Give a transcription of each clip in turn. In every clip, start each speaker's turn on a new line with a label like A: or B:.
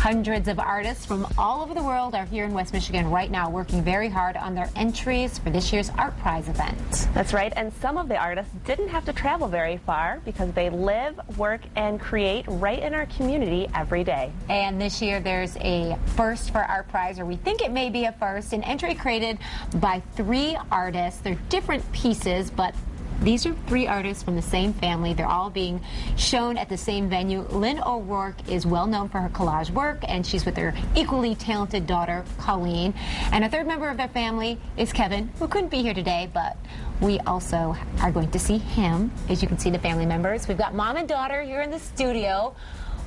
A: Hundreds of artists from all over the world are here in West Michigan right now working very hard on their entries for this year's ArtPrize event.
B: That's right, and some of the artists didn't have to travel very far because they live, work, and create right in our community every day.
A: And this year there's a first for ArtPrize, or we think it may be a first, an entry created by 3 artists. They're different pieces, but these are 3 artists from the same family. They're all being shown at the same venue. Lynn O'Rourke is well known for her collage work, and she's with her equally talented daughter, Colleen. And a third member of their family is Kevin, who couldn't be here today, but we also are going to see him. As you can see, the family members. We've got mom and daughter here in the studio.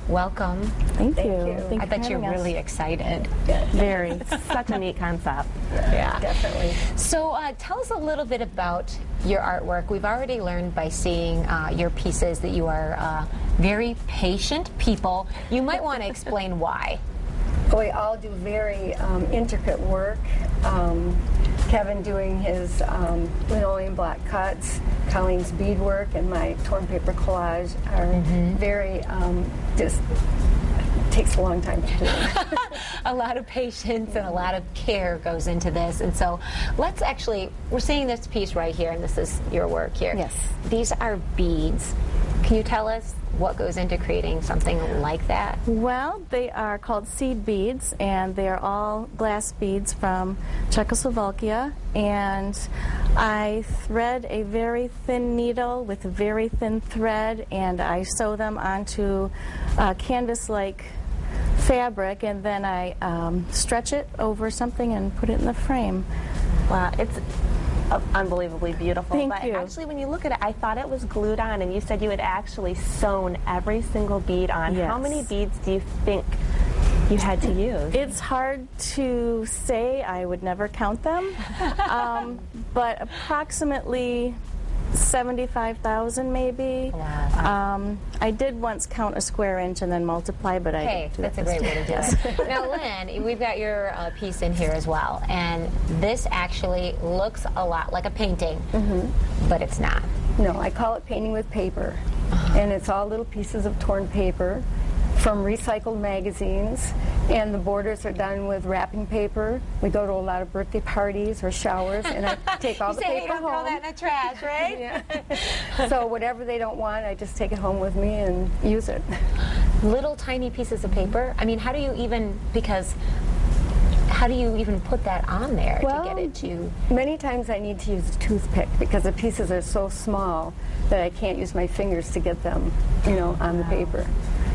A: Welcome.
C: Thank you.
A: I bet you're really excited.
B: Very. It's such a neat concept.
A: Yeah,
C: definitely.
A: So tell us a little bit about your artwork. We've already learned by seeing your pieces that you are very patient people. You might want to explain why.
C: We all do very intricate work. Kevin doing his linoleum block cuts, Colleen's beadwork, and my torn paper collage are very, just takes a long time to do.
A: A lot of patience and a lot of care goes into this. And so let's actually, we're seeing this piece right here, and this is your work here.
C: Yes.
A: These are beads. Can you tell us what goes into creating something like that?
D: Well, they are called seed beads, and they are all glass beads from Czechoslovakia. And I thread a very thin needle with a very thin thread, and I sew them onto canvas-like fabric, and then I stretch it over something and put it in the frame.
B: Wow, it's unbelievably beautiful.
D: Thank you.
B: Actually, when you look at it, I thought it was glued on, and you said you had actually sewn every single bead on.
D: Yes.
B: How many beads do you think you had to use?
D: It's hard to say. I would never count them. But approximately 75,000 maybe.
A: Wow.
D: I did once count a square inch and then multiply, but I didn't do
A: that's
D: it
A: a
D: this
A: great way to do
D: time.
A: it. Now, Lynn, we've got your piece in here as well, and this actually looks a lot like a painting, but it's not.
C: No, I call it painting with paper. And it's all little pieces of torn paper from recycled magazines, and the borders are done with wrapping paper. We go to a lot of birthday parties or showers, and I take all the paper
A: you don't
C: home.
A: throw that in the trash, right?
C: Yeah. So whatever they don't want, I just take it home with me and use it.
A: Little tiny pieces of paper. I mean, how do you even, because how do you even put that on there to get it to?
C: Many times I need to use a toothpick because the pieces are so small that I can't use my fingers to get them, on the paper.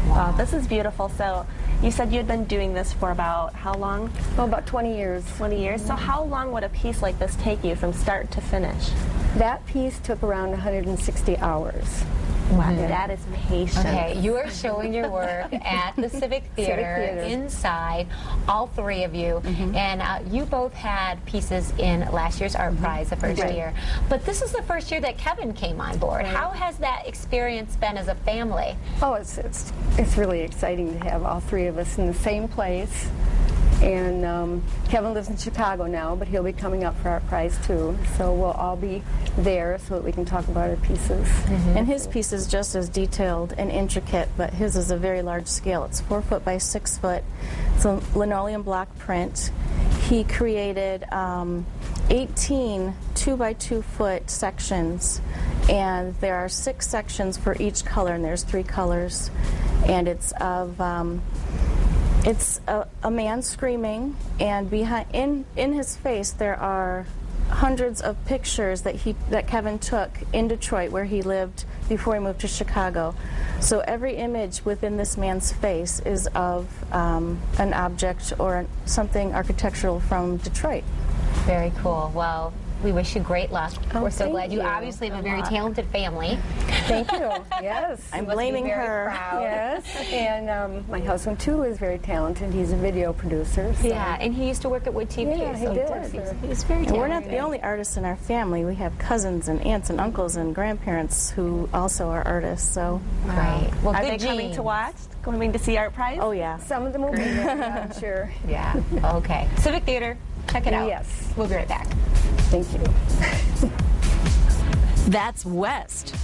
B: Wow, this is beautiful. So you said you had been doing this for about how long?
C: Oh, about 20 years.
B: 20 years. So how long would a piece like this take you from start to finish?
C: That piece took around 160 hours.
B: Wow, that is patience.
A: Okay, you are showing your work at the Civic Theater inside, all 3 of you, and you both had pieces in last year's ArtPrize, the first year. But this is the first year that Kevin came on board. How has that experience been as a family?
C: Oh, it's really exciting to have all 3 of us in the same place. And Kevin lives in Chicago now, but he'll be coming up for ArtPrize too. So we'll all be there so that we can talk about our pieces.
D: And his piece is just as detailed and intricate, but his is a very large scale. It's 4 foot by 6 foot. It's a linoleum block print. He created 18 2 by 2 foot sections, and there are 6 sections for each color, and there's 3 colors. And it's of it's a man screaming, and behind in his face there are hundreds of pictures that Kevin took in Detroit, where he lived before he moved to Chicago. So every image within this man's face is of an object or something architectural from Detroit.
A: Very cool. Well, we wish you great luck. We're so glad you
C: you.
A: obviously have a very talented family.
C: Thank you. Yes.
D: I'm blaming her.
C: Yes. And my husband, too, is very talented. He's a video producer. So.
A: Yeah, and he used to work at Wood TV.
C: Yeah, he did.
A: He's very talented.
D: And we're not the only artists in our family. We have cousins and aunts and uncles and grandparents who also are artists. So
A: Right. Well,
B: Are
A: good
B: they coming
A: genes.
B: to watch? Coming to see ArtPrize?
D: oh yeah.
C: Some of them will be there, I'm sure.
A: Yeah. Okay. Civic Theater. Check it out.
C: Yes.
A: We'll be right back.
C: Thank you.
E: That's West.